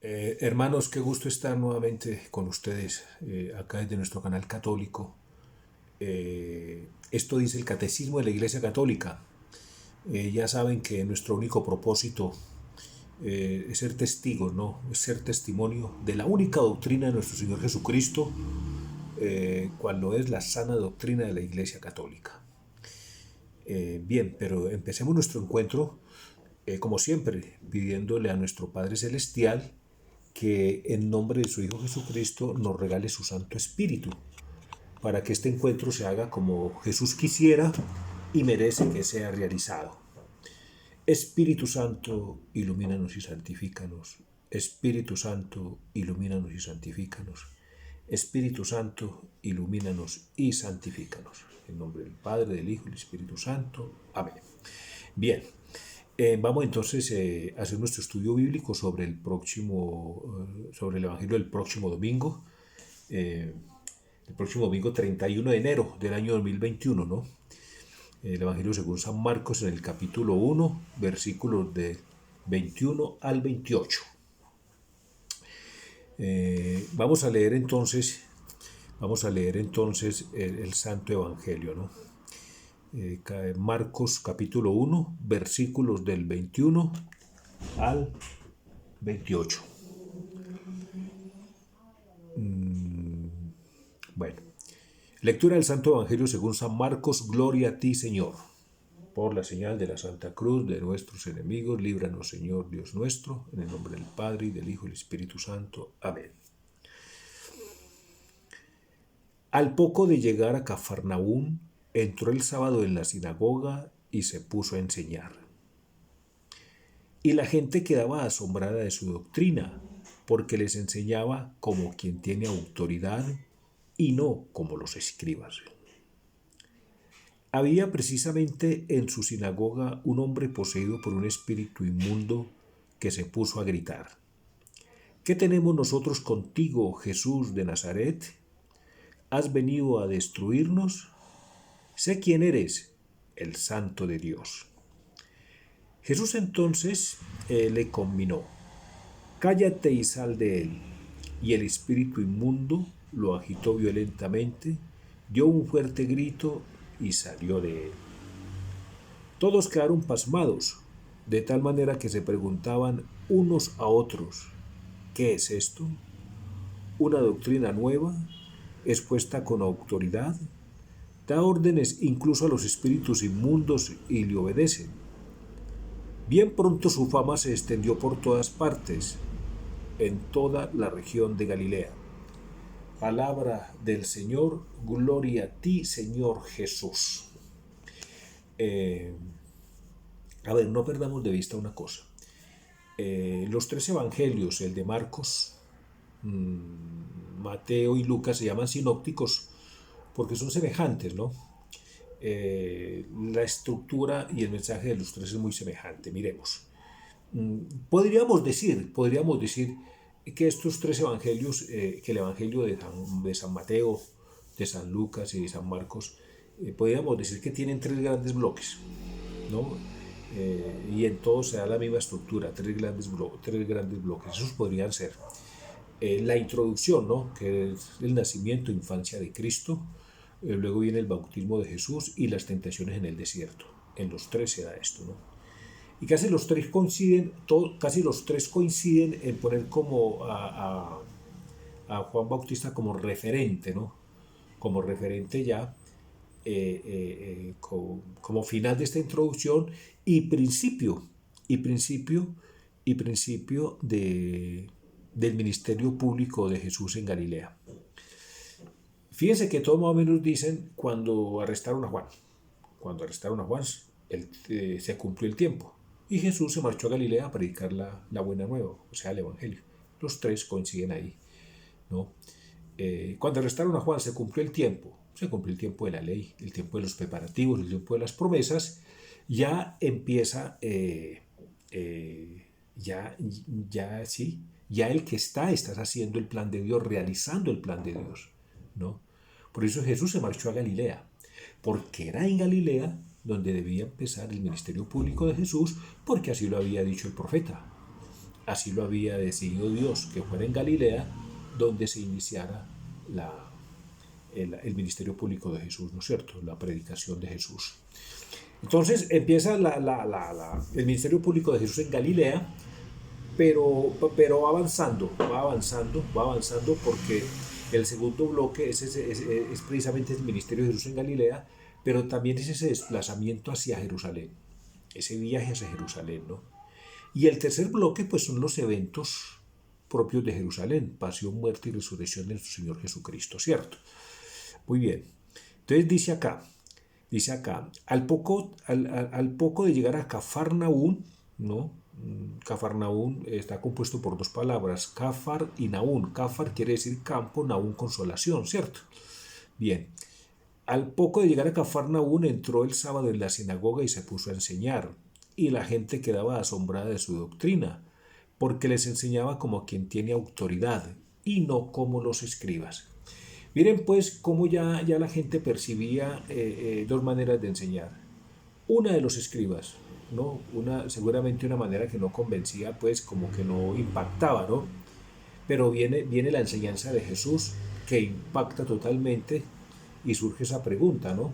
Hermanos, qué gusto estar nuevamente con ustedes acá desde nuestro canal católico. Esto dice el Catecismo de la Iglesia Católica. Ya saben que nuestro único propósito es ser testigos, ¿no? Es ser testimonio de la única doctrina de nuestro Señor Jesucristo, cual lo es la sana doctrina de la Iglesia Católica. Bien, pero empecemos nuestro encuentro, como siempre, pidiéndole a nuestro Padre Celestial que en nombre de su Hijo Jesucristo nos regale su Santo Espíritu, para que este encuentro se haga como Jesús quisiera y merece que sea realizado. Espíritu Santo, ilumínanos y santifícanos. Espíritu Santo, ilumínanos y santifícanos. Espíritu Santo, ilumínanos y santifícanos. En nombre del Padre, del Hijo y del Espíritu Santo. Amén. Bien, vamos entonces a hacer nuestro estudio bíblico sobre sobre el Evangelio del próximo domingo. El próximo domingo 31 de enero del año 2021, ¿no? El Evangelio según San Marcos en el capítulo 1, versículos de 21 al 28. Vamos a leer entonces el Santo Evangelio, ¿no? Marcos capítulo 1, versículos del 21 al 28. Bueno, lectura del Santo Evangelio según San Marcos. Gloria a ti, Señor. Por la señal de la Santa Cruz de nuestros enemigos, líbranos, Señor Dios nuestro, en el nombre del Padre, y del Hijo y del Espíritu Santo. Amén. Al poco de llegar a Cafarnaúm, entró el sábado en la sinagoga y se puso a enseñar. Y la gente quedaba asombrada de su doctrina, porque les enseñaba como quien tiene autoridad y no como los escribas. Había precisamente en su sinagoga un hombre poseído por un espíritu inmundo que se puso a gritar: ¿Qué tenemos nosotros contigo, Jesús de Nazaret? ¿Has venido a destruirnos? Sé quién eres, el Santo de Dios. Jesús entonces le conminó: cállate y sal de él. Y el espíritu inmundo lo agitó violentamente, dio un fuerte grito y salió de él. Todos quedaron pasmados, de tal manera que se preguntaban unos a otros: ¿qué es esto? ¿Una doctrina nueva, expuesta con autoridad? Da órdenes incluso a los espíritus inmundos y le obedecen. Bien pronto su fama se extendió por todas partes, en toda la región de Galilea. Palabra del Señor, gloria a ti, Señor Jesús. No perdamos de vista una cosa. Los tres evangelios, el de Marcos, Mateo y Lucas, se llaman sinópticos porque son semejantes, ¿no? La estructura y el mensaje de los tres es muy semejante. Miremos. Podríamos decir que estos tres evangelios, que el evangelio de San Mateo, de San Lucas y de San Marcos, podríamos decir que tienen tres grandes bloques, ¿no? Y en todos se da la misma estructura, tres grandes bloques. Esos podrían ser la introducción, ¿no? Que es el nacimiento e infancia de Cristo. Luego viene el bautismo de Jesús y las tentaciones en el desierto. En los tres se da esto, ¿no? Y casi los tres coinciden en poner como a Juan Bautista como referente, ¿no? Como referente ya, como final de esta introducción y principio del ministerio público de Jesús en Galilea. Fíjense que todos más o menos dicen cuando arrestaron a Juan. Cuando arrestaron a Juan, se cumplió el tiempo. Y Jesús se marchó a Galilea a predicar la buena nueva, o sea, el Evangelio. Los tres coinciden ahí, ¿no? Cuando arrestaron a Juan se cumplió el tiempo. Se cumplió el tiempo de la ley, el tiempo de los preparativos, el tiempo de las promesas. Ya empieza, ya el que estás haciendo el plan de Dios, realizando el plan de Dios, ¿no? Por eso Jesús se marchó a Galilea, porque era en Galilea donde debía empezar el ministerio público de Jesús, porque así lo había dicho el profeta. así lo había decidido Dios, que fuera en Galilea donde se iniciara el ministerio público de Jesús, ¿no es cierto? La predicación de Jesús. Entonces empieza el ministerio público de Jesús en Galilea, pero va avanzando porque el segundo bloque es precisamente el ministerio de Jesús en Galilea, pero también es ese desplazamiento hacia Jerusalén, ese viaje hacia Jerusalén, ¿no? Y el tercer bloque, pues son los eventos propios de Jerusalén, pasión, muerte y resurrección de nuestro Señor Jesucristo, ¿cierto? Muy bien. Entonces dice acá, al poco de llegar a Cafarnaún, ¿no? Cafarnaún está compuesto por dos palabras, Cafar y Naún. Cafar quiere decir campo, Naún consolación, ¿cierto? Bien. Al poco de llegar a Cafarnaún entró el sábado en la sinagoga y se puso a enseñar, y la gente quedaba asombrada de su doctrina, porque les enseñaba como quien tiene autoridad y no como los escribas. Miren pues cómo ya la gente percibía dos maneras de enseñar. Una de los escribas, ¿no? Seguramente una manera que no convencía, pues como que no impactaba, ¿no? Pero viene la enseñanza de Jesús que impacta totalmente y surge esa pregunta, ¿no?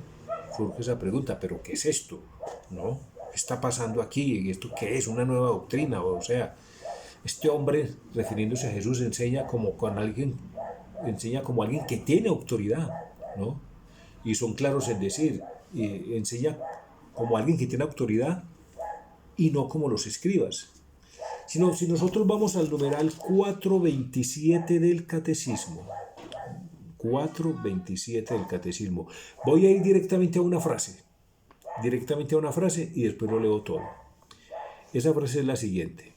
Surge esa pregunta, ¿pero qué es esto? ¿No? ¿Qué está pasando aquí? ¿Esto qué es? ¿Una nueva doctrina? O sea, este hombre, refiriéndose a Jesús, enseña como alguien que tiene autoridad, ¿no? Y son claros en decir, enseña como alguien que tiene autoridad y no como los escribas. Si nosotros vamos al numeral 427 del catecismo, 427 del catecismo, voy a ir directamente a una frase y después lo leo todo. Esa frase es la siguiente.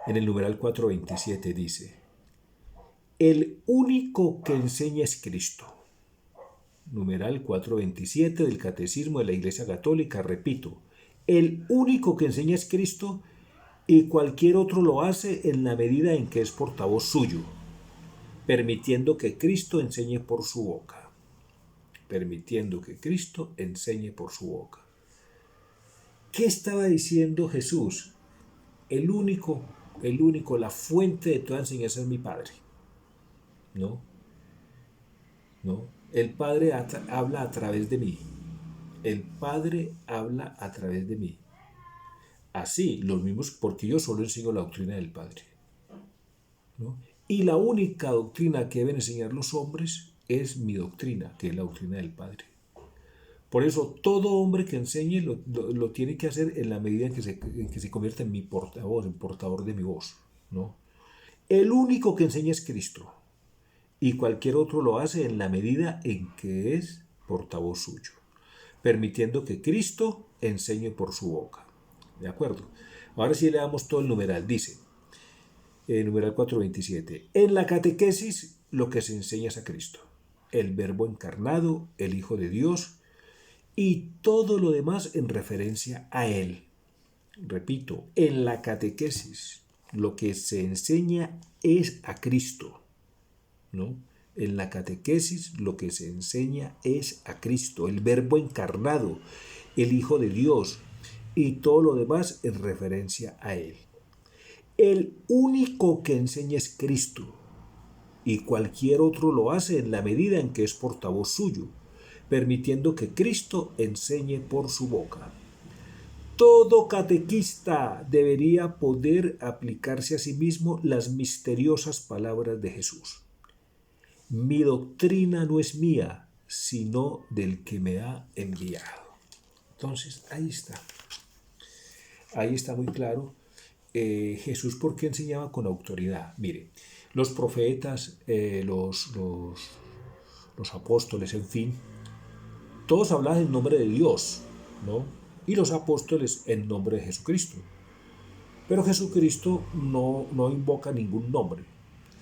En el numeral 427 dice, el único que enseña es Cristo. Numeral 427 del Catecismo de la Iglesia Católica, repito, el único que enseña es Cristo y cualquier otro lo hace en la medida en que es portavoz suyo, permitiendo que Cristo enseñe por su boca. Permitiendo que Cristo enseñe por su boca. ¿Qué estaba diciendo Jesús? El único, la fuente de toda enseñanza es mi Padre. ¿No? ¿No? El Padre habla a través de mí. El Padre habla a través de mí. Así, los mismos, porque yo solo enseño la doctrina del Padre, ¿no? Y la única doctrina que deben enseñar los hombres es mi doctrina, que es la doctrina del Padre. Por eso, todo hombre que enseñe lo tiene que hacer en la medida en que se convierta en mi portavoz, en portador de mi voz, ¿no? El único que enseña es Cristo. Y cualquier otro lo hace en la medida en que es portavoz suyo, permitiendo que Cristo enseñe por su boca. ¿De acuerdo? Ahora sí le damos todo el numeral. Dice, numeral 427, en la catequesis lo que se enseña es a Cristo, el Verbo encarnado, el Hijo de Dios, y todo lo demás en referencia a Él. Repito, en la catequesis lo que se enseña es a Cristo, ¿no? En la catequesis lo que se enseña es a Cristo, el Verbo encarnado, el Hijo de Dios, y todo lo demás en referencia a Él. El único que enseña es Cristo, y cualquier otro lo hace en la medida en que es portavoz suyo, permitiendo que Cristo enseñe por su boca. Todo catequista debería poder aplicarse a sí mismo las misteriosas palabras de Jesús. Mi doctrina no es mía, sino del que me ha enviado. Entonces, ahí está. Ahí está muy claro. Jesús, ¿por qué enseñaba con autoridad? Mire, los profetas, los apóstoles, en fin, todos hablaban en nombre de Dios, ¿no? Y los apóstoles en nombre de Jesucristo. Pero Jesucristo no invoca ningún nombre.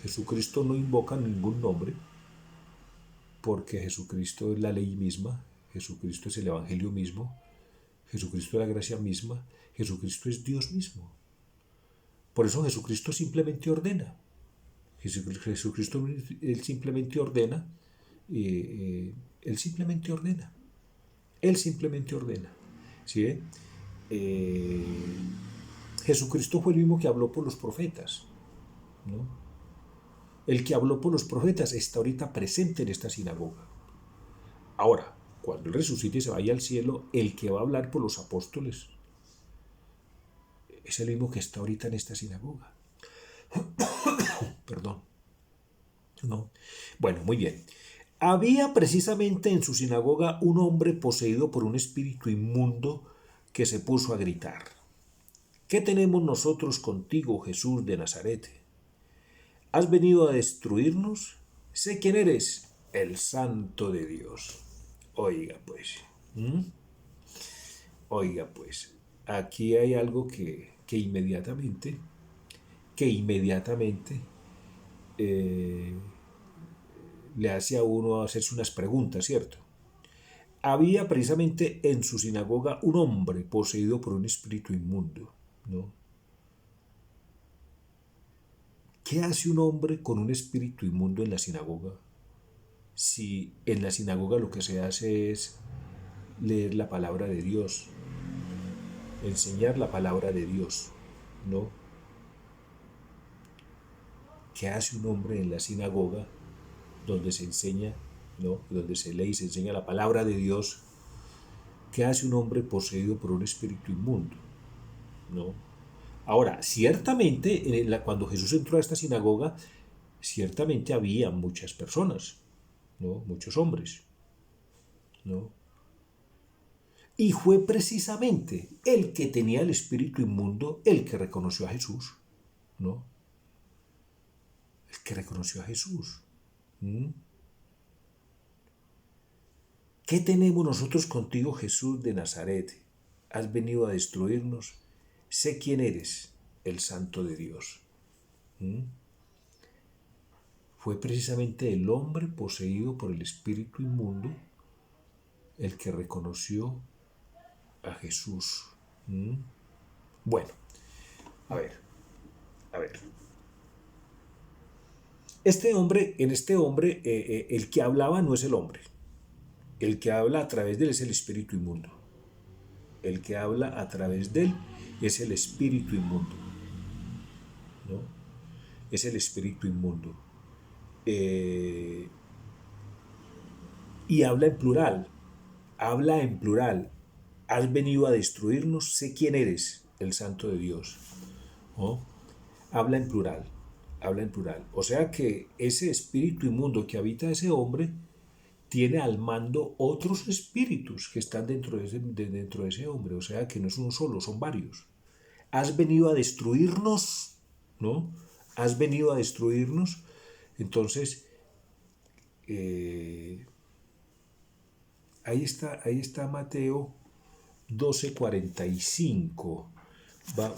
Jesucristo no invoca ningún nombre porque Jesucristo es la ley misma, Jesucristo es el Evangelio mismo, Jesucristo es la gracia misma, Jesucristo es Dios mismo. Por eso Jesucristo simplemente ordena. Jesucristo, Él simplemente ordena, Él simplemente ordena. Él simplemente ordena. ¿Sí? Jesucristo fue el mismo que habló por los profetas, ¿no? El que habló por los profetas está ahorita presente en esta sinagoga. Ahora, cuando Él resucite y se vaya al cielo, el que va a hablar por los apóstoles es el mismo que está ahorita en esta sinagoga. Perdón. ¿No? Bueno, muy bien. Había precisamente en su sinagoga un hombre poseído por un espíritu inmundo que se puso a gritar: ¿Qué tenemos nosotros contigo, Jesús de Nazaret? ¿Has venido a destruirnos? Sé quién eres, el Santo de Dios. Oiga pues, oiga pues, aquí hay algo que inmediatamente eh, le hace a uno hacerse unas preguntas, ¿cierto? Había precisamente en su sinagoga un hombre poseído por un espíritu inmundo, ¿no? ¿Qué hace un hombre con un espíritu inmundo en la sinagoga? Si en la sinagoga lo que se hace es leer la palabra de Dios, enseñar la palabra de Dios, ¿no? ¿Qué hace un hombre en la sinagoga donde se enseña, ¿no? Donde se lee y se enseña la palabra de Dios? ¿Qué hace un hombre poseído por un espíritu inmundo? ¿No? Ahora, ciertamente, cuando Jesús entró a esta sinagoga, ciertamente había muchas personas, ¿no? Muchos hombres, ¿no? Y fue precisamente el que tenía el espíritu inmundo el que reconoció a Jesús, ¿no? El que reconoció a Jesús. ¿Qué tenemos nosotros contigo, Jesús de Nazaret? ¿Has venido a destruirnos? Sé quién eres, el Santo de Dios. Fue precisamente el hombre poseído por el espíritu inmundo el que reconoció a Jesús. Bueno, a ver. En este hombre, el que hablaba no es el hombre. El que habla a través de él es el espíritu inmundo. El que habla a través de él es el espíritu inmundo, ¿no? Es el espíritu inmundo. Y habla en plural. Habla en plural. Has venido a destruirnos, sé quién eres, el Santo de Dios. ¿No? Habla en plural. Habla en plural. O sea que ese espíritu inmundo que habita ese hombre tiene al mando otros espíritus que están dentro de ese hombre. O sea que no es uno solo, son varios. Has venido a destruirnos, ¿no? Has venido a destruirnos. Entonces, ahí está Mateo 12:45.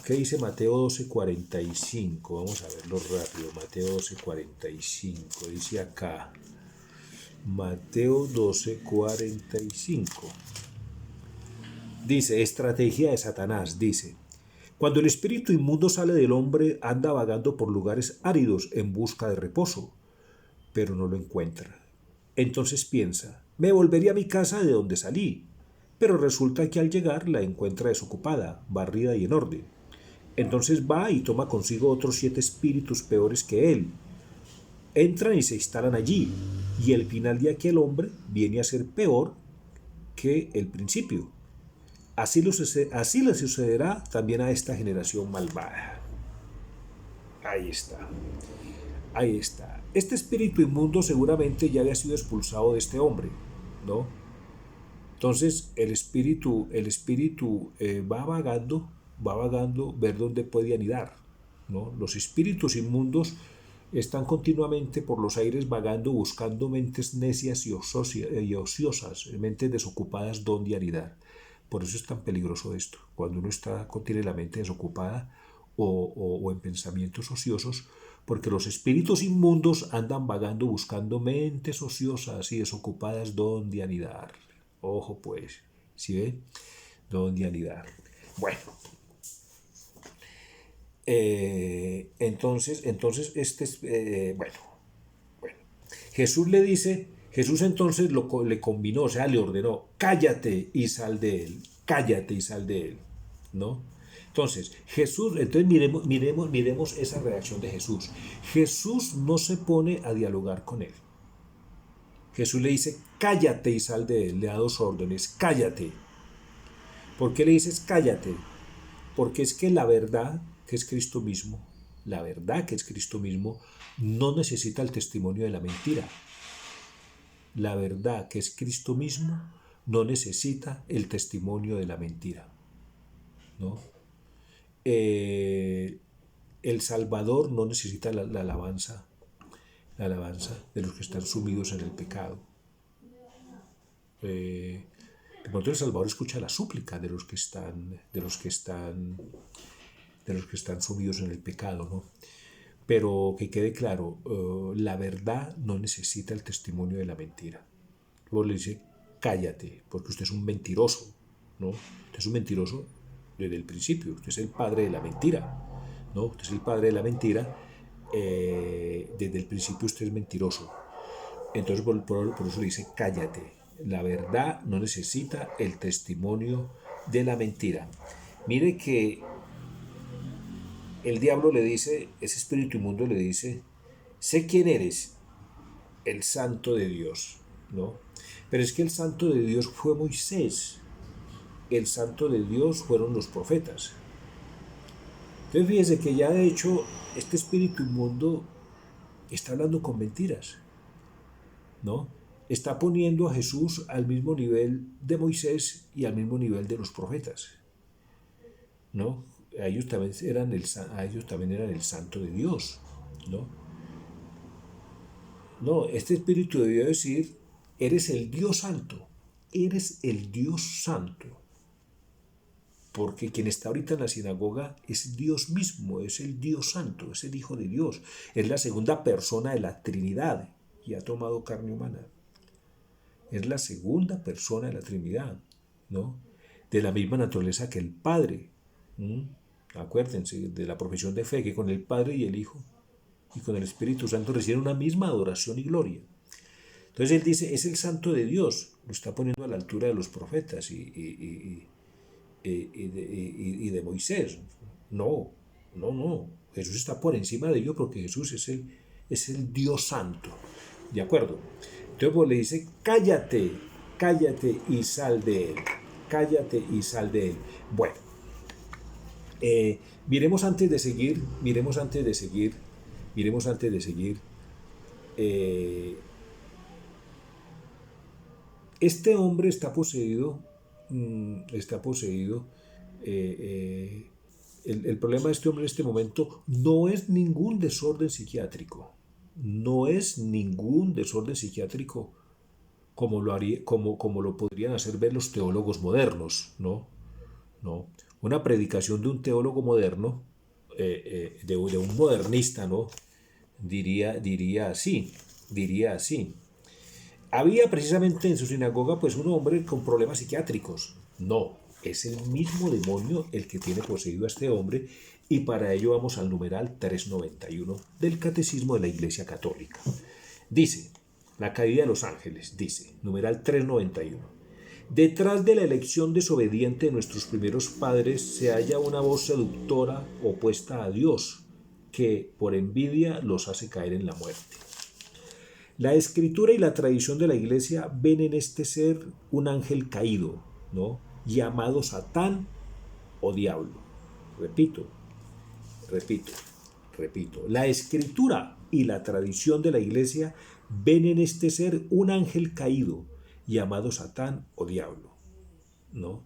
¿Qué dice Mateo 12:45? Vamos a verlo rápido. Mateo 12:45. Dice acá. Mateo 12:45. Dice, estrategia de Satanás. Dice, cuando el espíritu inmundo sale del hombre, anda vagando por lugares áridos en busca de reposo, pero no lo encuentra. Entonces piensa, me volvería a mi casa de donde salí, pero resulta que al llegar la encuentra desocupada, barrida y en orden. Entonces va y toma consigo otros 7 espíritus peores que él. Entran y se instalan allí, y el final de aquel hombre viene a ser peor que el principio. Así le sucederá también a esta generación malvada. Ahí está. Ahí está. Este espíritu inmundo seguramente ya había sido expulsado de este hombre, ¿no? Entonces el espíritu va vagando, ver dónde puede anidar, ¿no? Los espíritus inmundos están continuamente por los aires vagando, buscando mentes necias y ociosas, mentes desocupadas donde anidar. Por eso es tan peligroso esto. Cuando uno tiene la mente desocupada o en pensamientos ociosos, porque los espíritus inmundos andan vagando buscando mentes ociosas y desocupadas donde anidar. Ojo pues, ¿sí ve? Donde anidar. Bueno. Entonces bueno. Jesús le dice, Jesús entonces le combinó, o sea, le ordenó, cállate y sal de él, ¿no? Entonces, miremos esa reacción de Jesús. Jesús no se pone a dialogar con él. Jesús le dice, cállate y sal de él. Le da dos órdenes, cállate. ¿Por qué le dices cállate? Porque es que la verdad, que es Cristo mismo, la verdad que es Cristo mismo, no necesita el testimonio de la mentira. La verdad que es Cristo mismo no necesita el testimonio de la mentira, ¿no? El Salvador no necesita la alabanza de los que están sumidos en el pecado. De pronto el Salvador escucha la súplica de los que están sumidos en el pecado, ¿no? Pero que quede claro, la verdad no necesita el testimonio de la mentira. Luego le dice, cállate, porque usted es un mentiroso, ¿no? Usted es un mentiroso desde el principio, usted es el padre de la mentira, ¿no? Usted es el padre de la mentira, desde el principio usted es mentiroso. Entonces por eso le dice, cállate. La verdad no necesita el testimonio de la mentira. Mire que el diablo le dice, ese espíritu inmundo le dice, sé quién eres, el santo de Dios, ¿no? Pero es que el santo de Dios fue Moisés, el santo de Dios fueron los profetas. Entonces fíjese que ya de hecho este espíritu inmundo está hablando con mentiras, ¿no? Está poniendo a Jesús al mismo nivel de Moisés y al mismo nivel de los profetas, ¿no? A ellos también eran el santo de Dios, ¿no? No, este espíritu debió decir, eres el Dios santo, eres el Dios santo. Porque quien está ahorita en la sinagoga es Dios mismo, es el Dios santo, es el Hijo de Dios, es la segunda persona de la Trinidad y ha tomado carne humana. Es la segunda persona de la Trinidad, ¿no? De la misma naturaleza que el Padre. Acuérdense de la profesión de fe, que con el Padre y el Hijo y con el Espíritu Santo reciben una misma adoración y gloria. Entonces él dice, es el santo de Dios, lo está poniendo a la altura de los profetas y de Moisés. No. Jesús está por encima de ellos porque Jesús es el Dios santo. ¿De acuerdo? Entonces pues le dice, cállate y sal de él. Cállate y sal de él. Bueno, miremos antes de seguir, este hombre está poseído, el problema de este hombre en este momento no es ningún desorden psiquiátrico, como lo podrían hacer ver los teólogos modernos, ¿no? Una predicación de un teólogo moderno, de un modernista, ¿no? Diría así. Había precisamente en su sinagoga pues un hombre con problemas psiquiátricos. No, es el mismo demonio el que tiene poseído a este hombre y para ello vamos al numeral 391 del Catecismo de la Iglesia Católica. Dice, la caída de los ángeles, dice, numeral 391. Detrás de la elección desobediente de nuestros primeros padres se halla una voz seductora opuesta a Dios que por envidia los hace caer en la muerte. La escritura y la tradición de la iglesia ven en este ser un ángel caído, ¿no? Llamado Satán o diablo. Repito. La escritura y la tradición de la iglesia ven en este ser un ángel caído, llamado Satán o diablo, ¿no?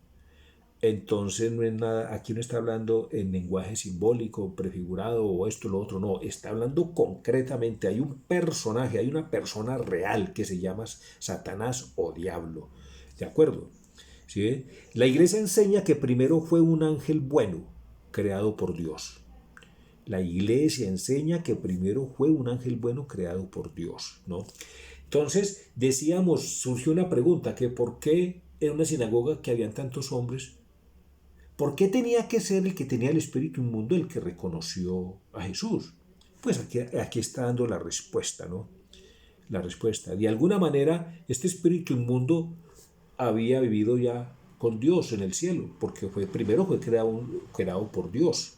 Entonces no es nada, aquí no está hablando en lenguaje simbólico, prefigurado o esto, lo otro, no, está hablando concretamente, hay un personaje, hay una persona real que se llama Satanás o diablo, ¿de acuerdo? ¿Sí? La iglesia enseña que primero fue un ángel bueno, creado por Dios. La iglesia enseña que primero fue un ángel bueno creado por Dios, ¿no? Entonces, decíamos, surgió una pregunta, que ¿por qué en una sinagoga que habían tantos hombres, por qué tenía que ser el que tenía el espíritu inmundo el que reconoció a Jesús? Pues aquí está dando la respuesta, ¿no? La respuesta. De alguna manera, este espíritu inmundo había vivido ya con Dios en el cielo, porque primero fue creado por Dios,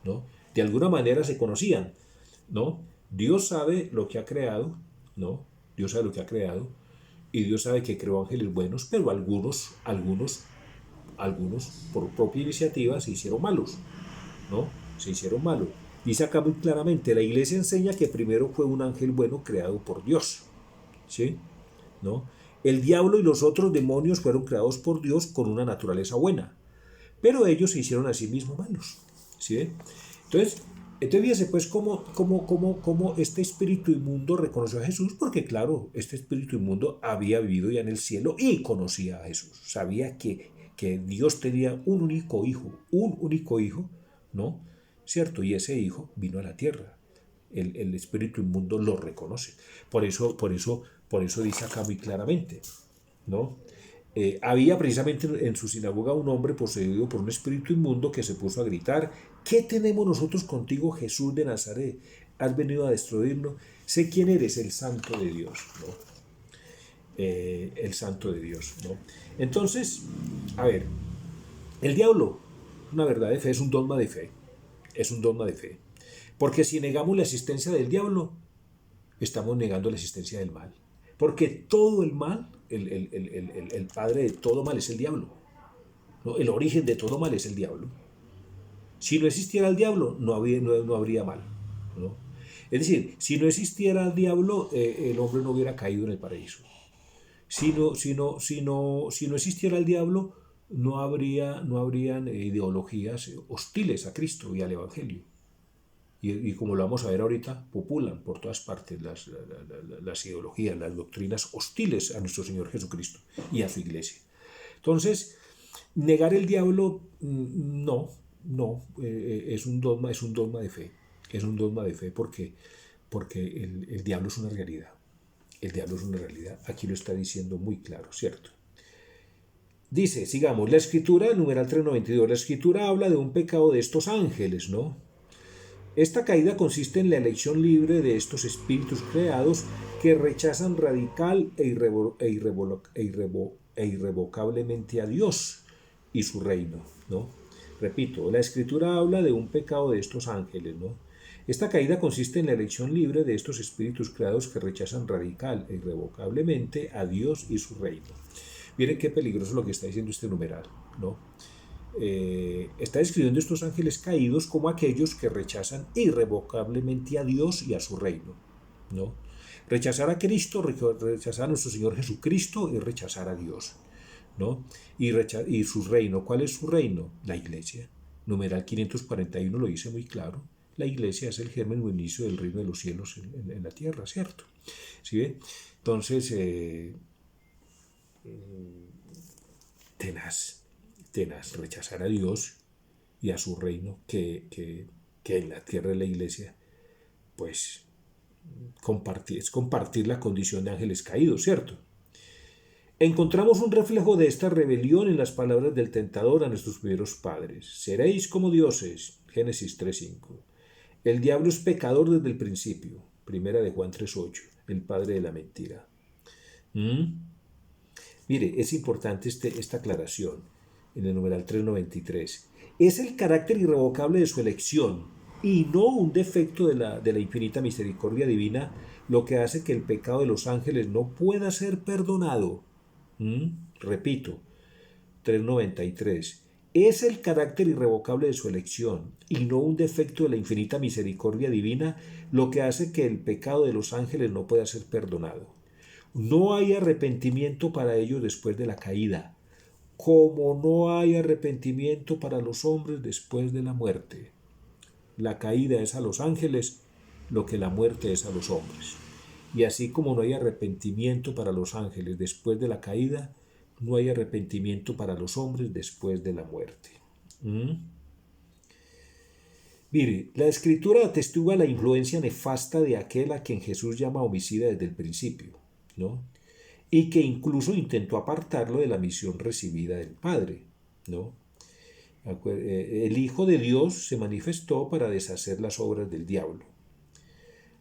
¿no? De alguna manera se conocían, ¿no? Dios sabe lo que ha creado, ¿no? Dios sabe lo que ha creado, y Dios sabe que creó ángeles buenos, pero algunos por propia iniciativa se hicieron malos, ¿no? Se hicieron malos. Dice acá muy claramente, la iglesia enseña que primero fue un ángel bueno creado por Dios, ¿sí? ¿No? El diablo y los otros demonios fueron creados por Dios con una naturaleza buena, pero ellos se hicieron a sí mismos malos, ¿sí? Entonces fíjese pues cómo este espíritu inmundo reconoció a Jesús, porque claro, este espíritu inmundo había vivido ya en el cielo y conocía a Jesús, sabía que Dios tenía un único hijo, ¿no? ¿Cierto? Y ese hijo vino a la tierra. El espíritu inmundo lo reconoce. Por eso dice acá muy claramente, ¿no? Había precisamente en su sinagoga un hombre poseído por un espíritu inmundo que se puso a gritar: ¿qué tenemos nosotros contigo, Jesús de Nazaret? ¿Has venido a destruirnos? Sé quién eres, el Santo de Dios, ¿no? El Santo de Dios, ¿no? Entonces, a ver, el diablo, una verdad de fe, es un dogma de fe. Es un dogma de fe. Porque si negamos la existencia del diablo, estamos negando la existencia del mal. Porque todo el mal, el padre de todo mal es el diablo, ¿no? El origen de todo mal es el diablo. Si no existiera el diablo, no habría mal, ¿no? Es decir, si no existiera el diablo, el hombre no hubiera caído en el paraíso. Si no existiera el diablo, no habrían ideologías hostiles a Cristo y al Evangelio. Y como lo vamos a ver ahorita, populan por todas partes las ideologías, las doctrinas hostiles a nuestro Señor Jesucristo y a su iglesia. Entonces, negar el diablo, no, es un dogma de fe. Es un dogma de fe porque el diablo es una realidad. El diablo es una realidad. Aquí lo está diciendo muy claro, ¿cierto? Dice, sigamos, la escritura, numeral 392, la escritura habla de un pecado de estos ángeles, ¿no? Esta caída consiste en la elección libre de estos espíritus creados que rechazan radical irrevocablemente a Dios y su reino, ¿no? Repito, la escritura habla de un pecado de estos ángeles, ¿no? Esta caída consiste en la elección libre de estos espíritus creados que rechazan radical e irrevocablemente a Dios y su reino. Miren qué peligroso lo que está diciendo este numeral, ¿no? Está describiendo estos ángeles caídos como aquellos que rechazan irrevocablemente a Dios y a su reino, ¿no? Rechazar a Cristo, rechazar a nuestro Señor Jesucristo es rechazar a Dios, ¿no? Y su reino, ¿cuál es su reino? La iglesia. Numeral 541 lo dice muy claro. La iglesia es el germen o inicio del reino de los cielos en la tierra, ¿cierto? ¿Sí ve? Entonces, tenaz, rechazar a Dios y a su reino, que en la tierra de la iglesia, pues es compartir la condición de ángeles caídos, ¿cierto? Encontramos un reflejo de esta rebelión en las palabras del tentador a nuestros primeros padres. Seréis como dioses, Génesis 3:5. El diablo es pecador desde el principio, primera de Juan 3:8, el padre de la mentira. Mire, es importante esta aclaración en el numeral 393. Es el carácter irrevocable de su elección y no un defecto de la infinita misericordia divina lo que hace que el pecado de los ángeles no pueda ser perdonado. Repito, 393. Es el carácter irrevocable de su elección y no un defecto de la infinita misericordia divina lo que hace que el pecado de los ángeles no pueda ser perdonado. No hay arrepentimiento para ellos después de la caída, como no hay arrepentimiento para los hombres después de la muerte. La caída es a los ángeles lo que la muerte es a los hombres. Y así como no hay arrepentimiento para los ángeles después de la caída, no hay arrepentimiento para los hombres después de la muerte. Mire, la escritura atestigua la influencia nefasta de aquel a quien Jesús llama homicida desde el principio, ¿no? Y que incluso intentó apartarlo de la misión recibida del Padre, ¿no? El Hijo de Dios se manifestó para deshacer las obras del diablo.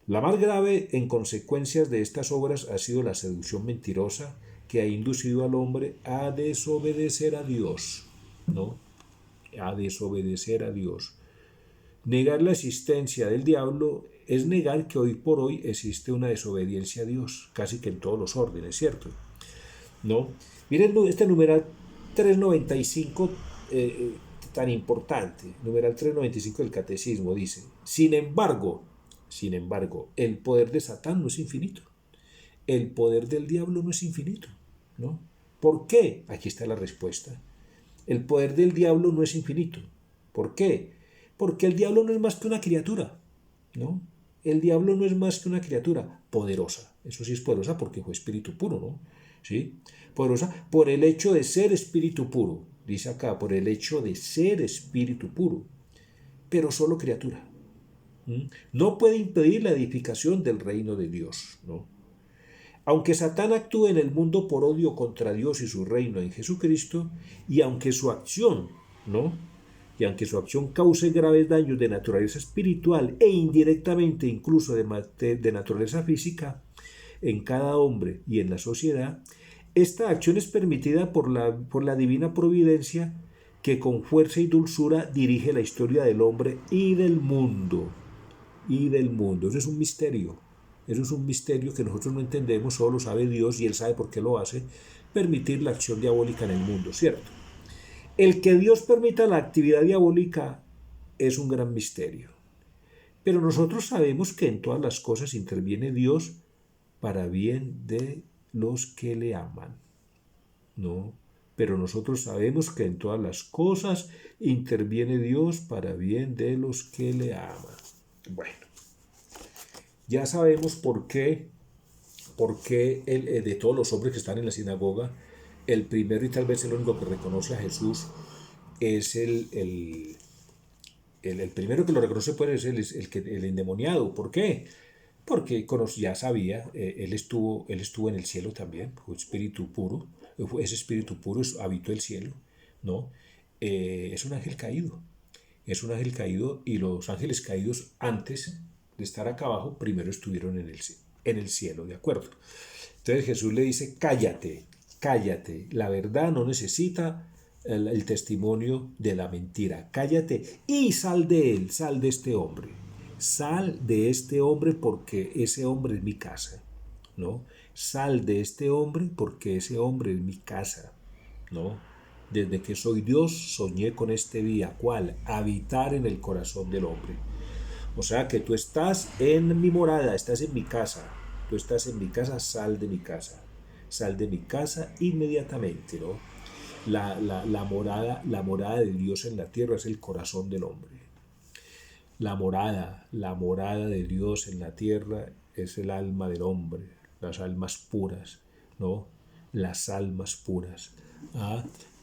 La más grave en consecuencias de estas obras ha sido la seducción mentirosa que ha inducido al hombre a desobedecer a Dios, ¿no? A desobedecer a Dios. Negar la existencia del diablo es negar que hoy por hoy existe una desobediencia a Dios, casi que en todos los órdenes, ¿cierto? ¿No? Miren este numeral 395 tan importante, numeral 395 del Catecismo, dice, sin embargo, el poder de Satán no es infinito. El poder del diablo no es infinito, ¿no? ¿Por qué? Aquí está la respuesta. El poder del diablo no es infinito. ¿Por qué? Porque el diablo no es más que una criatura, ¿no? El diablo no es más que una criatura poderosa. Eso sí es poderosa porque fue espíritu puro, ¿no? ¿Sí? Poderosa por el hecho de ser espíritu puro. Dice acá, por el hecho de ser espíritu puro. Pero solo criatura. No puede impedir la edificación del reino de Dios, ¿no? Aunque Satán actúe en el mundo por odio contra Dios y su reino en Jesucristo, y aunque su acción, ¿no? Y aunque su acción cause graves daños de naturaleza espiritual e indirectamente incluso de naturaleza física en cada hombre y en la sociedad, esta acción es permitida por la divina providencia que con fuerza y dulzura dirige la historia del hombre y del mundo. Y del mundo. Eso es un misterio. Eso es un misterio que nosotros no entendemos, solo lo sabe Dios y Él sabe por qué lo hace, permitir la acción diabólica en el mundo, ¿cierto? El que Dios permita la actividad diabólica es un gran misterio. Pero nosotros sabemos que en todas las cosas interviene Dios para bien de los que le aman. ¿No? Pero nosotros sabemos que en todas las cosas interviene Dios para bien de los que le aman. Bueno, ya sabemos por qué de todos los hombres que están en la sinagoga, el primero y tal vez el único que reconoce a Jesús es el primero que lo reconoce pues, es el endemoniado. ¿Por qué? Porque ya sabía, él estuvo en el cielo también, fue espíritu puro, ese espíritu puro habitó el cielo, ¿no? Es un ángel caído, y los ángeles caídos antes de estar acá abajo, primero estuvieron en el cielo, ¿de acuerdo? Entonces Jesús le dice, cállate, cállate, la verdad no necesita el testimonio de la mentira, cállate y sal de él, sal de este hombre. Sal de este hombre porque ese hombre es mi casa, ¿no? Sal de este hombre porque ese hombre es mi casa, ¿no? Desde que soy Dios soñé con este día, ¿cuál? Habitar en el corazón del hombre. O sea que tú estás en mi morada, estás en mi casa, tú estás en mi casa, sal de mi casa. Sal de mi casa inmediatamente, ¿no? La morada de Dios en la tierra es el corazón del hombre. La morada de Dios en la tierra es el alma del hombre, las almas puras, ¿no? Las almas puras,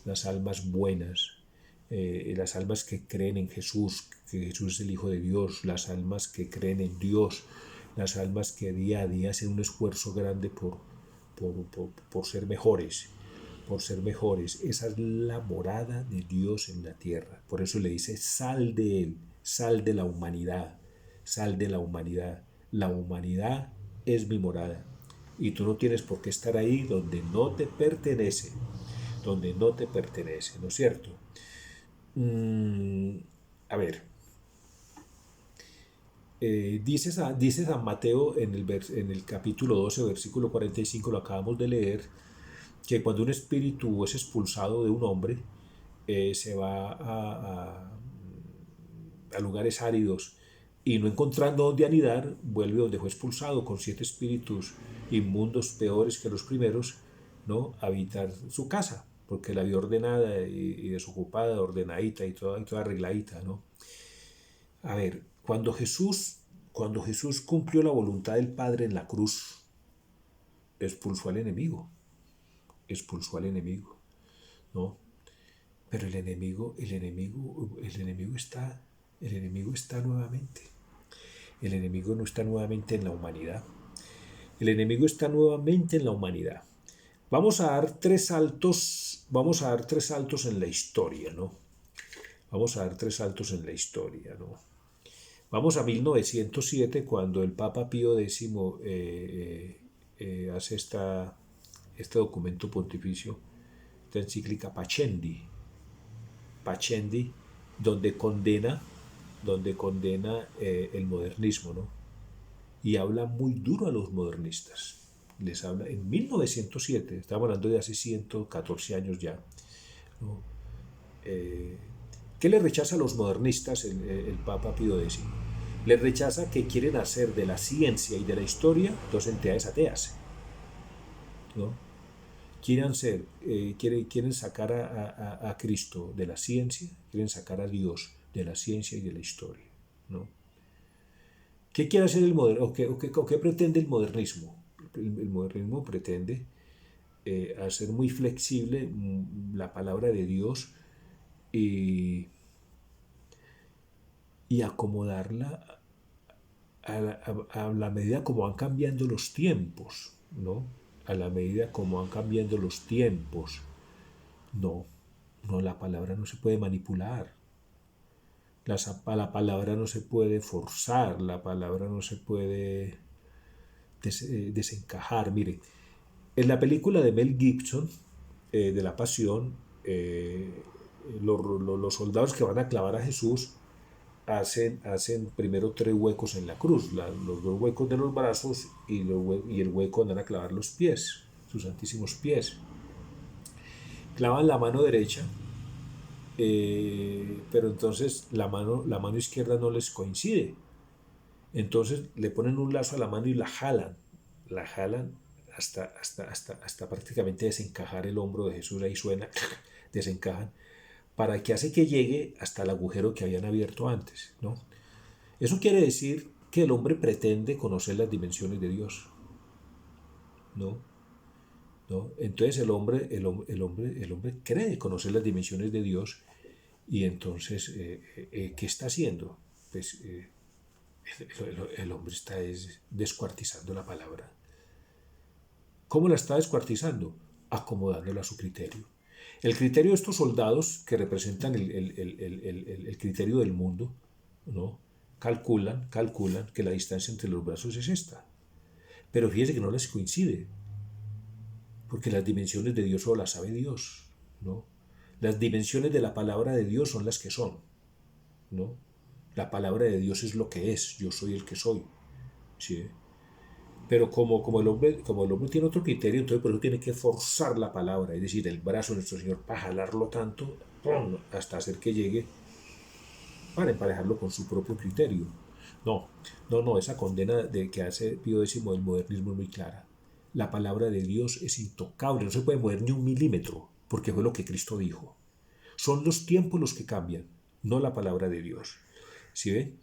las almas buenas, las almas que creen en Jesús, que Jesús es el Hijo de Dios, las almas que creen en Dios, las almas que día a día hacen un esfuerzo grande por ser mejores, Esa es la morada de Dios en la tierra. Por eso le dice, sal de él, sal de la humanidad, sal de la humanidad. La humanidad es mi morada. Y tú no tienes por qué estar ahí donde no te pertenece, ¿no es cierto? A ver, dice San Mateo en el capítulo 12, versículo 45, lo acabamos de leer, que cuando un espíritu es expulsado de un hombre, se va a lugares áridos y no encontrando donde anidar, vuelve donde fue expulsado con 7 espíritus inmundos peores que los primeros, ¿no? A habitar su casa, porque la vio ordenada y desocupada, ordenadita y toda arregladita, ¿no? A ver, cuando Jesús cumplió la voluntad del Padre en la cruz, expulsó al enemigo, ¿no? Pero el enemigo está nuevamente. El enemigo no está nuevamente en la humanidad. El enemigo está nuevamente en la humanidad. Vamos a dar tres saltos en la historia, ¿no? Vamos a 1907, cuando el Papa Pío X hace este documento pontificio, esta encíclica Pacendi, donde condena el modernismo, ¿no? Y habla muy duro a los modernistas. Les habla en 1907, estamos hablando de hace 114 años ya, ¿no? ¿Qué le rechaza a los modernistas el Papa Pío X? Les rechaza que quieren hacer de la ciencia y de la historia dos entidades ateas, ¿no? Quieren sacar a Cristo de la ciencia, quieren sacar a Dios de la ciencia y de la historia, ¿no? ¿Qué quiere hacer el modernismo? ¿O qué pretende el modernismo? El modernismo pretende hacer muy flexible la palabra de Dios y, y acomodarla a la medida como van cambiando los tiempos, ¿no? A la medida como van cambiando los tiempos. No, no, la palabra no se puede manipular. La palabra no se puede forzar, la palabra no se puede desencajar. Mire, en la película de Mel Gibson, de la Pasión, los soldados que van a clavar a Jesús hacen primero 3 huecos en la cruz, los 2 huecos de los brazos y el hueco donde van a clavar los pies, sus santísimos pies. Clavan la mano derecha, pero entonces la mano izquierda no les coincide. Entonces le ponen un lazo a la mano y la jalan hasta prácticamente desencajar el hombro de Jesús, ahí suena, desencajan, para que hace que llegue hasta el agujero que habían abierto antes, ¿no? Eso quiere decir que el hombre pretende conocer las dimensiones de Dios, ¿no? ¿No? Entonces el hombre cree conocer las dimensiones de Dios y entonces, ¿qué está haciendo? Pues el hombre está descuartizando la palabra. ¿Cómo la está descuartizando? Acomodándola a su criterio. El criterio de estos soldados que representan el criterio del mundo, ¿no? Calculan que la distancia entre los brazos es esta. Pero fíjese que no les coincide, porque las dimensiones de Dios solo las sabe Dios, ¿no? Las dimensiones de la palabra de Dios son las que son, ¿no? La palabra de Dios es lo que es, yo soy el que soy, ¿sí? Pero como el hombre tiene otro criterio, entonces por eso tiene que forzar la palabra, es decir, el brazo de nuestro Señor para jalarlo tanto, ¡pum!, hasta hacer que llegue, para emparejarlo con su propio criterio. No, esa condena que hace Pío X del modernismo es muy clara. La palabra de Dios es intocable, no se puede mover ni un milímetro, porque fue lo que Cristo dijo. Son los tiempos los que cambian, no la palabra de Dios. ¿Sí ve?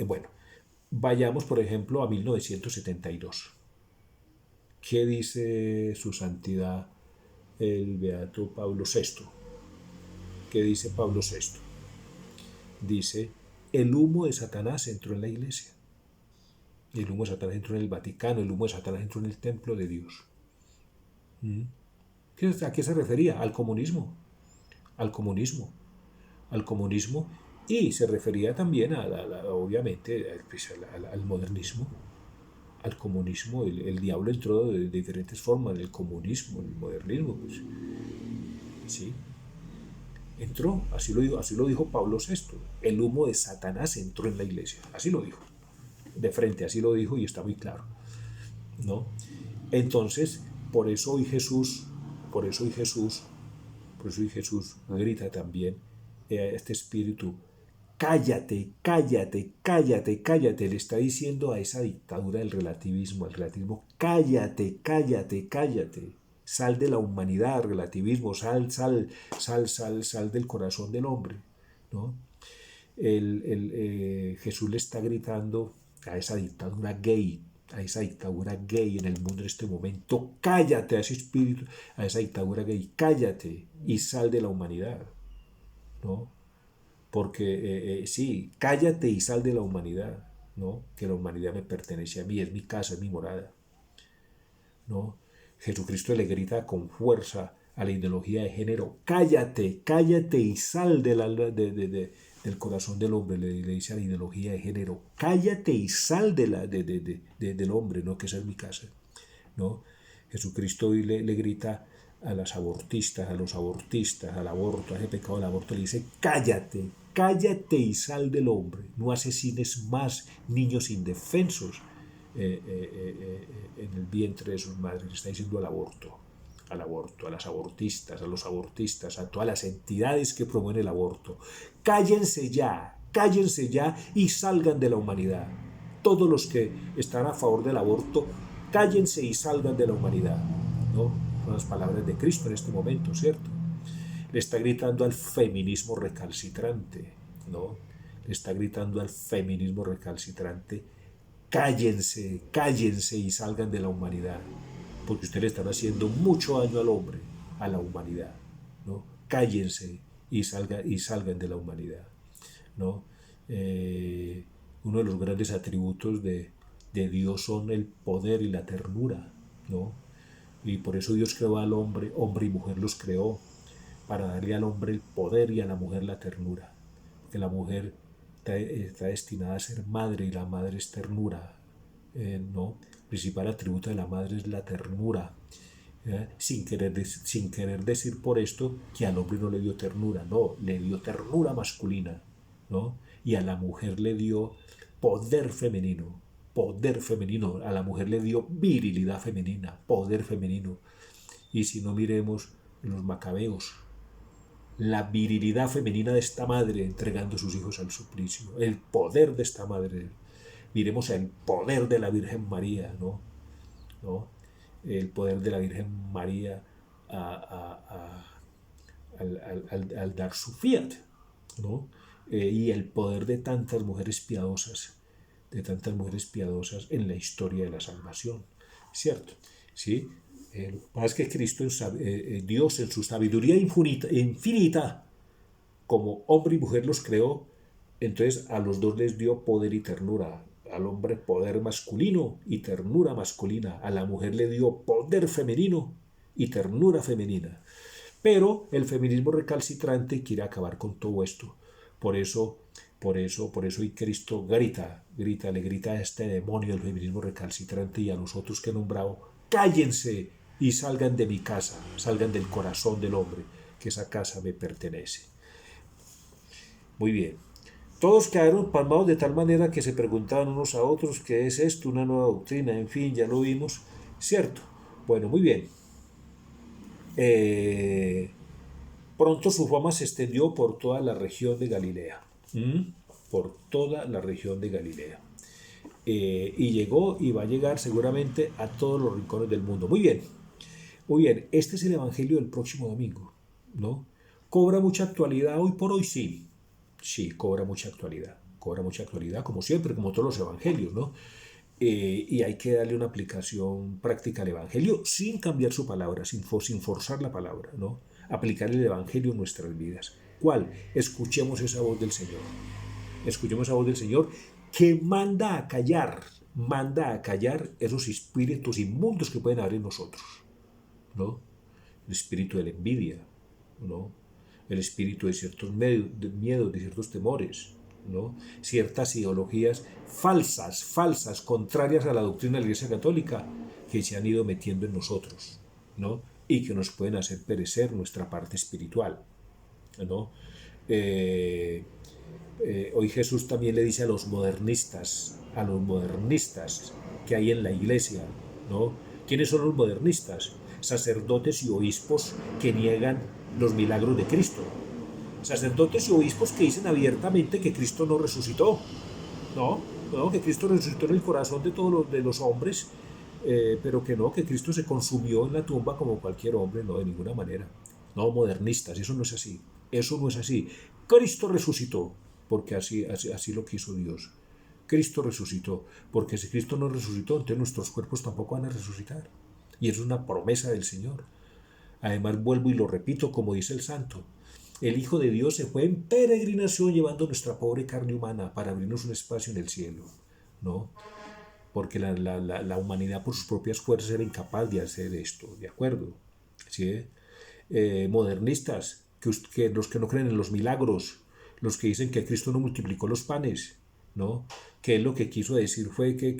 Bueno, vayamos por ejemplo a 1972. ¿Qué dice su santidad el beato Pablo VI? ¿Qué dice Pablo VI? Dice, el humo de Satanás entró en la iglesia. El humo de Satanás entró en el Vaticano, el humo de Satanás entró en el templo de Dios. ¿A qué se refería? Al comunismo. Al comunismo. Al comunismo. Y se refería también, obviamente, al modernismo. Al comunismo. El diablo entró de diferentes formas, el comunismo, el modernismo. Pues, sí. Entró, así lo dijo Pablo VI. El humo de Satanás entró en la iglesia. Así lo dijo. De frente, así lo dijo y está muy claro, ¿no? Entonces, por eso hoy Jesús grita también a este espíritu, cállate, cállate, cállate, cállate. Le está diciendo a esa dictadura del relativismo, cállate, cállate, cállate. Sal de la humanidad, relativismo, sal del corazón del hombre, ¿no? Jesús le está gritando a esa dictadura gay en el mundo en este momento, cállate, a ese espíritu, a esa dictadura gay, cállate y sal de la humanidad, ¿no? Porque sí, cállate y sal de la humanidad, ¿no? Que la humanidad me pertenece a mí, es mi casa, es mi morada, ¿no? Jesucristo le grita con fuerza a la ideología de género, cállate, cállate y sal del corazón del hombre, le dice a la ideología de género, cállate y sal del hombre, ¿no? Que esa es mi casa. ¿no? Jesucristo hoy le grita a las abortistas, a los abortistas, al aborto, a ese pecado del aborto, le dice, cállate, cállate y sal del hombre, no asesines más niños indefensos en el vientre de sus madres. Le está diciendo al aborto, a las abortistas, a los abortistas, a todas las entidades que promueven el aborto. Cállense ya y salgan de la humanidad. Todos los que están a favor del aborto, cállense y salgan de la humanidad, ¿no? Son las palabras de Cristo en este momento, ¿cierto? Le está gritando al feminismo recalcitrante, ¿no? Le está gritando al feminismo recalcitrante, cállense, cállense y salgan de la humanidad, porque ustedes le están haciendo mucho daño al hombre, a la humanidad, ¿no? Cállense y salgan de la humanidad, ¿no? Uno de los grandes atributos de Dios son el poder y la ternura, ¿no? Y por eso Dios creó al hombre, hombre y mujer los creó, para darle al hombre el poder y a la mujer la ternura, porque la mujer está destinada a ser madre y la madre es ternura, ¿no? El principal atributo de la madre es la ternura, sin querer decir por esto que al hombre no le dio ternura, no, le dio ternura masculina, ¿no? Y a la mujer le dio poder femenino, a la mujer le dio virilidad femenina, poder femenino. Y si no, miremos los macabeos, la virilidad femenina de esta madre entregando sus hijos al suplicio, el poder de esta madre. Miremos el poder de la Virgen María, ¿no? El poder de la Virgen María al dar su fiat, ¿no? Y el poder de tantas mujeres piadosas, en la historia de la salvación, ¿cierto? ¿Sí? Lo que pasa es que Cristo, Dios en su sabiduría infinita, como hombre y mujer los creó, entonces a los dos les dio poder y ternura. Al hombre poder masculino y ternura masculina, a la mujer le dio poder femenino y ternura femenina. Pero el feminismo recalcitrante quiere acabar con todo esto. Por eso hoy Cristo le grita a este demonio del feminismo recalcitrante y a los otros que he nombrado, cállense y salgan de mi casa, salgan del corazón del hombre, que esa casa me pertenece. Muy bien. Todos quedaron pasmados de tal manera que se preguntaban unos a otros, ¿qué es esto? Una nueva doctrina, en fin, ya lo vimos, ¿cierto? Bueno, muy bien. Pronto su fama se extendió por toda la región de Galilea. Por toda la región de Galilea. Y llegó y va a llegar seguramente a todos los rincones del mundo. Muy bien. Muy bien. Este es el evangelio del próximo domingo, ¿no? ¿Cobra mucha actualidad hoy por hoy? Sí. Sí, cobra mucha actualidad. Cobra mucha actualidad, como siempre, como todos los evangelios, ¿no? Y hay que darle una aplicación práctica al evangelio sin cambiar su palabra, sin forzar la palabra, ¿no? Aplicar el evangelio en nuestras vidas. ¿Cuál? Escuchemos esa voz del Señor. Escuchemos esa voz del Señor que manda a callar esos espíritus inmundos que pueden haber en nosotros, ¿no? El espíritu de la envidia, ¿no? El espíritu de ciertos miedos, de ciertos temores, ¿no? Ciertas ideologías falsas, contrarias a la doctrina de la Iglesia Católica, que se han ido metiendo en nosotros, ¿no? Y que nos pueden hacer perecer nuestra parte espiritual, ¿no? Hoy Jesús también le dice a los modernistas que hay en la Iglesia, ¿no? ¿Quiénes son los modernistas? Sacerdotes y obispos que niegan los milagros de Cristo. Sacerdotes y obispos que dicen abiertamente que Cristo no resucitó, ¿no? Que Cristo resucitó en el corazón de todos los hombres, pero que Cristo se consumió en la tumba como cualquier hombre, no, de ninguna manera. No, modernistas, eso no es así. Eso no es así. Cristo resucitó, porque así lo quiso Dios. Cristo resucitó, porque si Cristo no resucitó, entonces nuestros cuerpos tampoco van a resucitar. Y es una promesa del Señor. Además, vuelvo y lo repito, como dice el santo, el Hijo de Dios se fue en peregrinación llevando nuestra pobre carne humana para abrirnos un espacio en el cielo, ¿no? Porque la humanidad por sus propias fuerzas era incapaz de hacer esto, ¿de acuerdo? ¿Sí? Modernistas, que los que no creen en los milagros, los que dicen que Cristo no multiplicó los panes, ¿no? Que él lo que quiso decir fue que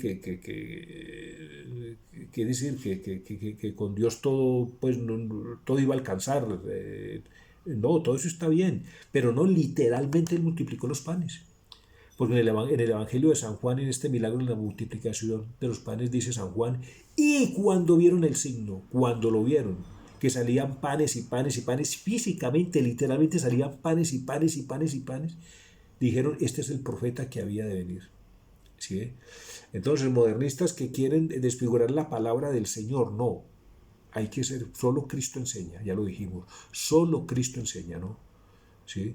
decir que con Dios todo, pues, todo iba a alcanzar. No, todo eso está bien, pero no literalmente él multiplicó los panes. Porque en el Evangelio de San Juan, en este milagro de la multiplicación de los panes, dice San Juan, y cuando vieron el signo, cuando lo vieron, que salían panes y panes y panes, físicamente, literalmente salían panes y panes y panes y panes, dijeron, este es el profeta que había de venir. ¿Sí? Entonces, modernistas que quieren desfigurar la palabra del Señor, no. Hay que ser, solo Cristo enseña, ya lo dijimos, solo Cristo enseña, ¿no? ¿Sí?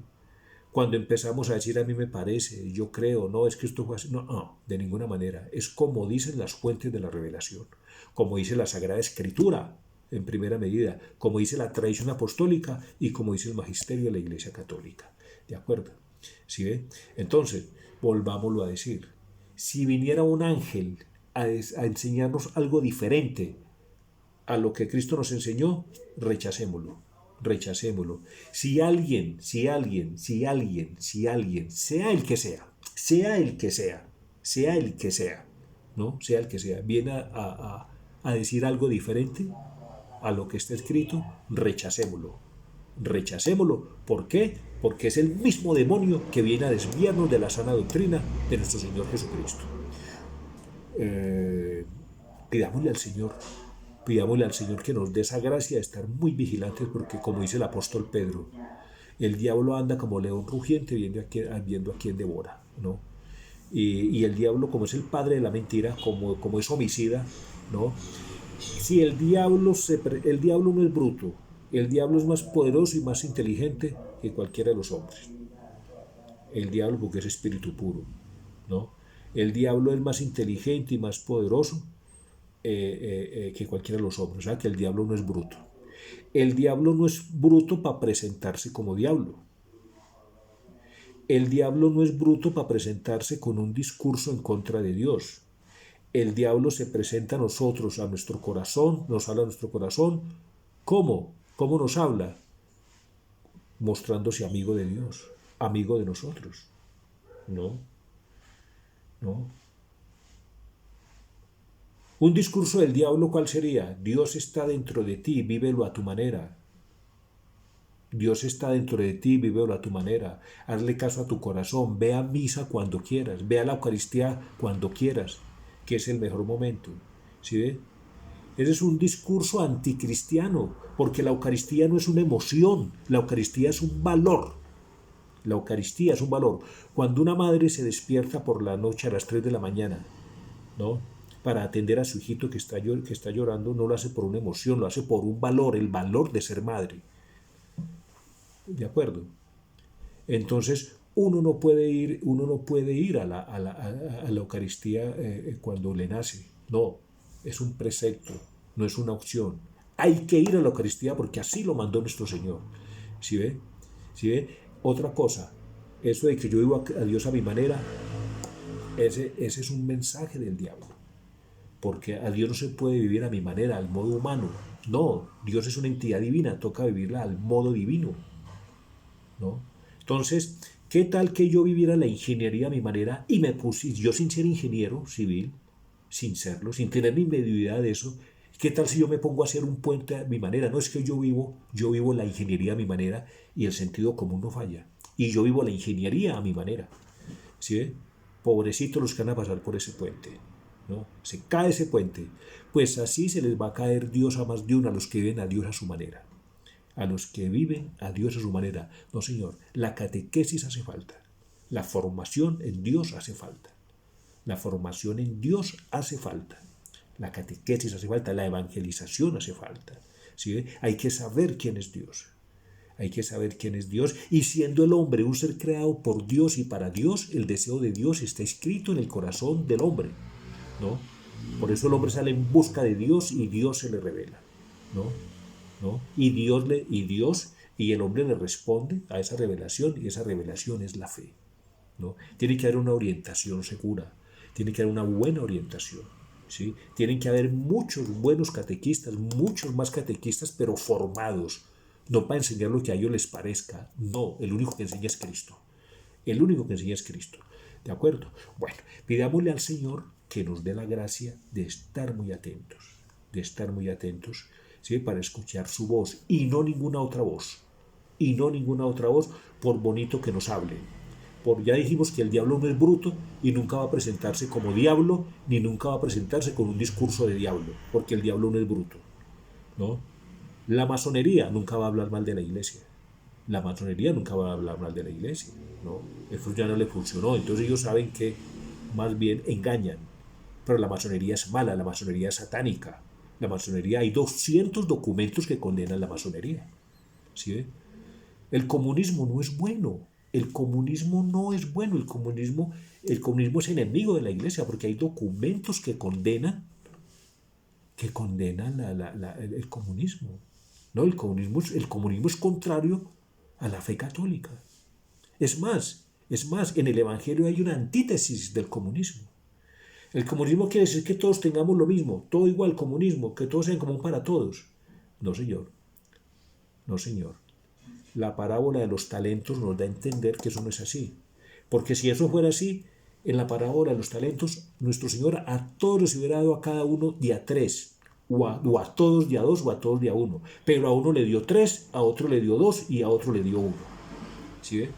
Cuando empezamos a decir a mí me parece, yo creo, no, es que esto fue así, no, no, de ninguna manera. Es como dicen las fuentes de la revelación, como dice la Sagrada Escritura en primera medida, como dice la tradición apostólica y como dice el magisterio de la Iglesia Católica. ¿De acuerdo? ¿Sí ve? Entonces, volvámoslo a decir. Si viniera un ángel a enseñarnos algo diferente a lo que Cristo nos enseñó, rechacémoslo. Rechacémoslo. Si alguien, sea el que sea, ¿no? Sea el que sea, viene a decir algo diferente a lo que está escrito, rechacémoslo. Rechacémoslo. ¿Por qué? Porque es el mismo demonio que viene a desviarnos de la sana doctrina de nuestro Señor Jesucristo. Pidámosle al Señor, pidámosle al Señor que nos dé esa gracia de estar muy vigilantes, porque como dice el apóstol Pedro, el diablo anda como león rugiente viendo a quién devora, ¿no? Y el diablo, como es el padre de la mentira, como es homicida, ¿no? Si el diablo no es bruto, el diablo es más poderoso y más inteligente que cualquiera de los hombres. El diablo, porque es espíritu puro, ¿no? El diablo es más inteligente y más poderoso que cualquiera de los hombres. O sea, que el diablo no es bruto. El diablo no es bruto para presentarse como diablo. El diablo no es bruto para presentarse con un discurso en contra de Dios. El diablo se presenta a nosotros, a nuestro corazón, nos habla a nuestro corazón. ¿Cómo? ¿Cómo nos habla? Mostrándose amigo de Dios, amigo de nosotros. No, no. Un discurso del diablo, ¿cuál sería? Dios está dentro de ti, vívelo a tu manera. Dios está dentro de ti, vívelo a tu manera. Hazle caso a tu corazón, ve a misa cuando quieras, ve a la Eucaristía cuando quieras, que es el mejor momento. ¿Sí ve? Ese es un discurso anticristiano, porque la Eucaristía no es una emoción, la Eucaristía es un valor. La Eucaristía es un valor. Cuando una madre se despierta por la noche a las 3 de la mañana, ¿no? Para atender a su hijito que está llorando, no lo hace por una emoción, lo hace por un valor, el valor de ser madre. ¿De acuerdo? Entonces, uno no puede ir a la Eucaristía cuando le nace. No, es un precepto, no es una opción. Hay que ir a la Eucaristía porque así lo mandó nuestro Señor. ¿Sí ve? ¿Sí ve? Otra cosa, eso de que yo vivo a Dios a mi manera, ese es un mensaje del diablo. Porque a Dios no se puede vivir a mi manera, al modo humano. No, Dios es una entidad divina, toca vivirla al modo divino, ¿no? Entonces, ¿qué tal que yo viviera la ingeniería a mi manera y me puse, yo sin ser ingeniero civil, sin serlo, sin tener ni mediodía de eso? ¿Qué tal si yo me pongo a hacer un puente a mi manera? No es que yo vivo la ingeniería a mi manera y el sentido común no falla. Y yo vivo la ingeniería a mi manera. ¿Sí? Pobrecitos los que van a pasar por ese puente, ¿no? Se cae ese puente. Pues así se les va a caer Dios a más de uno, a los que viven a Dios a su manera. A los que viven a Dios a su manera. No, Señor, la catequesis hace falta. La formación en Dios hace falta. La formación en Dios hace falta. La catequesis hace falta. La evangelización hace falta. ¿Sí? Hay que saber quién es Dios. Hay que saber quién es Dios. Y siendo el hombre un ser creado por Dios y para Dios, el deseo de Dios está escrito en el corazón del hombre, ¿no? Por eso el hombre sale en busca de Dios y Dios se le revela, ¿no? ¿No? Y el hombre le responde a esa revelación, y esa revelación es la fe, ¿no? Tiene que haber una orientación segura, tiene que haber una buena orientación, ¿sí? Tienen que haber muchos buenos catequistas, muchos más catequistas, pero formados, no para enseñar lo que a ellos les parezca, no, el único que enseña es Cristo. El único que enseña es Cristo. ¿De acuerdo? Bueno, pidámosle al Señor que nos dé la gracia de estar muy atentos, ¿sí? Para escuchar su voz y no ninguna otra voz. Y no ninguna otra voz, por bonito que nos hable. Ya dijimos que el diablo no es bruto y nunca va a presentarse como diablo, ni nunca va a presentarse con un discurso de diablo, porque el diablo no es bruto, ¿no? La masonería nunca va a hablar mal de la iglesia. La masonería nunca va a hablar mal de la iglesia, ¿no? Eso ya no le funcionó. Entonces ellos saben que más bien engañan. Pero la masonería es mala, la masonería es satánica. La masonería, hay 200 documentos que condenan la masonería. ¿Sí? El comunismo no es bueno. El comunismo no es bueno. El comunismo es enemigo de la iglesia porque hay documentos que condenan el comunismo. ¿No? El comunismo es contrario a la fe católica. Es más, en el Evangelio hay una antítesis del comunismo. El comunismo quiere decir que todos tengamos lo mismo, todo igual, comunismo, que todo sea en común para todos. No, señor. No, señor. La parábola de los talentos nos da a entender que eso no es así. Porque si eso fuera así, en la parábola de los talentos, nuestro Señor a todos les hubiera dado a cada uno de a 3, o a todos de a 2, o a todos de a 1. Pero a uno le dio 3, a otro le dio 2 y a otro le dio 1. ¿Sí ve?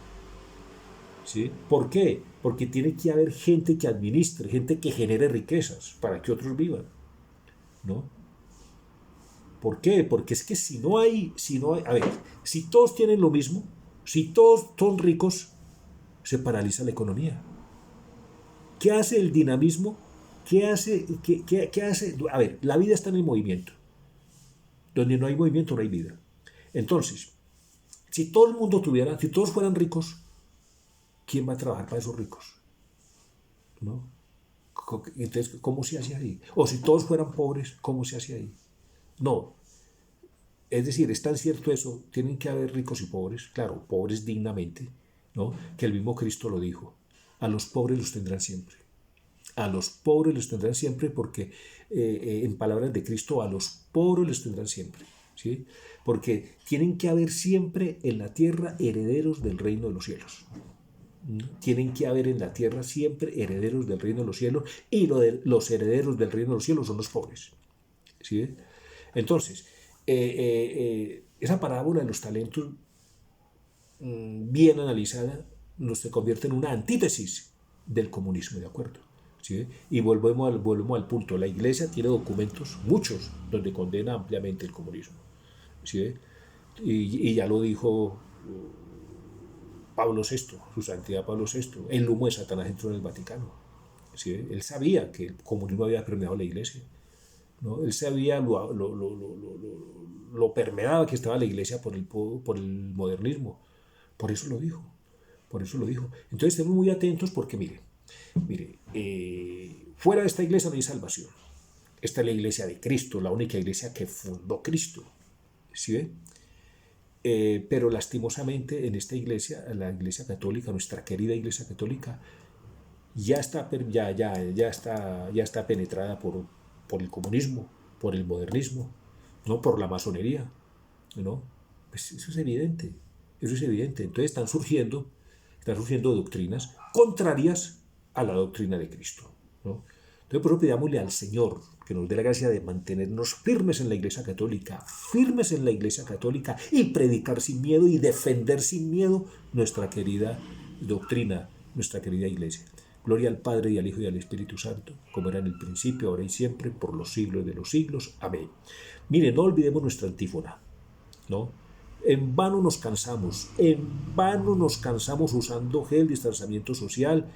¿Sí? ¿Por qué? Porque tiene que haber gente que administre, gente que genere riquezas para que otros vivan, ¿no? ¿Por qué? Porque es que si no hay, a ver, si todos tienen lo mismo, si todos son ricos, se paraliza la economía. ¿Qué hace el dinamismo? ¿Qué hace? A ver, la vida está en el movimiento. Donde no hay movimiento no hay vida. Entonces, si todo el mundo si todos fueran ricos, ¿quién va a trabajar para esos ricos? ¿No? Entonces, ¿cómo se hace ahí? O si todos fueran pobres, ¿cómo se hace ahí? No. Es decir, es tan cierto eso, tienen que haber ricos y pobres, claro, pobres dignamente, ¿no? Que el mismo Cristo lo dijo. A los pobres los tendrán siempre. A los pobres los tendrán siempre porque, en palabras de Cristo, a los pobres los tendrán siempre. ¿Sí? Porque tienen que haber siempre en la tierra herederos del reino de los cielos. Tienen que haber en la tierra siempre herederos del reino de los cielos y los herederos del reino de los cielos son los pobres. ¿Sí? Entonces, esa parábola de los talentos, bien analizada, se convierte en una antítesis del comunismo, ¿de acuerdo? ¿Sí? Y volvemos al punto. La iglesia tiene documentos, muchos, donde condena ampliamente el comunismo. ¿Sí? Y ya lo dijo Pablo VI, su santidad Pablo VI, el humo de Satanás entró en el Vaticano. ¿Sí? Él sabía que el comunismo había permeado la iglesia, ¿no? Él sabía lo permeada que estaba la iglesia por el modernismo. Por eso lo dijo. Entonces estemos muy atentos porque, mire, fuera de esta iglesia no hay salvación. Esta es la iglesia de Cristo, la única iglesia que fundó Cristo. ¿Sí ve? Pero lastimosamente en esta iglesia, la iglesia católica, nuestra querida iglesia católica, ya está penetrada por el comunismo, por el modernismo, ¿no? Por la masonería, ¿no? Pues eso es evidente. Entonces están surgiendo doctrinas contrarias a la doctrina de Cristo, ¿no? Entonces, por eso pidámosle al Señor que nos dé la gracia de mantenernos firmes en la Iglesia Católica, y predicar sin miedo y defender sin miedo nuestra querida doctrina, nuestra querida Iglesia. Gloria al Padre y al Hijo y al Espíritu Santo, como era en el principio, ahora y siempre, por los siglos de los siglos. Amén. Mire, no olvidemos nuestra antífona, ¿no? En vano nos cansamos usando gel, distanciamiento social,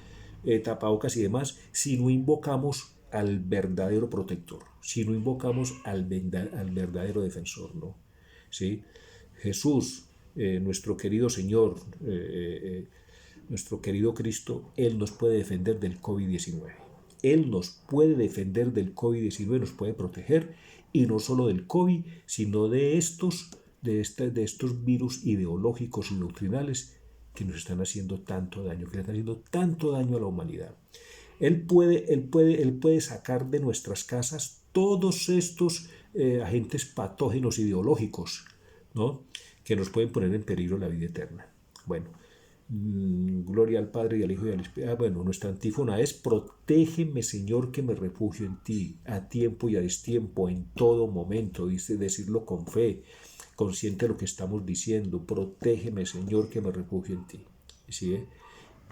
tapabocas y demás, si no invocamos al verdadero protector, si no invocamos al verdadero defensor, ¿no? ¿Sí? Jesús, nuestro querido Señor, nuestro querido Cristo, Él nos puede defender del COVID-19. Él nos puede defender del COVID-19, nos puede proteger, y no solo del COVID, sino de estos virus ideológicos y doctrinales que nos están haciendo tanto daño, que le están haciendo tanto daño a la humanidad. Él puede sacar de nuestras casas todos estos agentes patógenos ideológicos, ¿no? Que nos pueden poner en peligro la vida eterna. Bueno, Gloria al Padre y al Hijo y al Espíritu. Bueno, nuestra antífona es: protégeme, Señor, que me refugio en ti, a tiempo y a destiempo, en todo momento. Dice decirlo con fe, consciente de lo que estamos diciendo. Protégeme, Señor, que me refugio en ti. ¿Sí?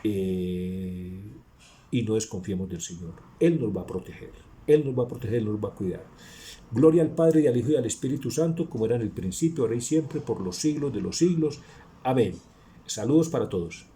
Y no desconfiemos del Señor. Él nos va a proteger. Él nos va a proteger, Él nos va a cuidar. Gloria al Padre y al Hijo y al Espíritu Santo, como era en el principio, ahora y siempre, por los siglos de los siglos. Amén. Saludos para todos.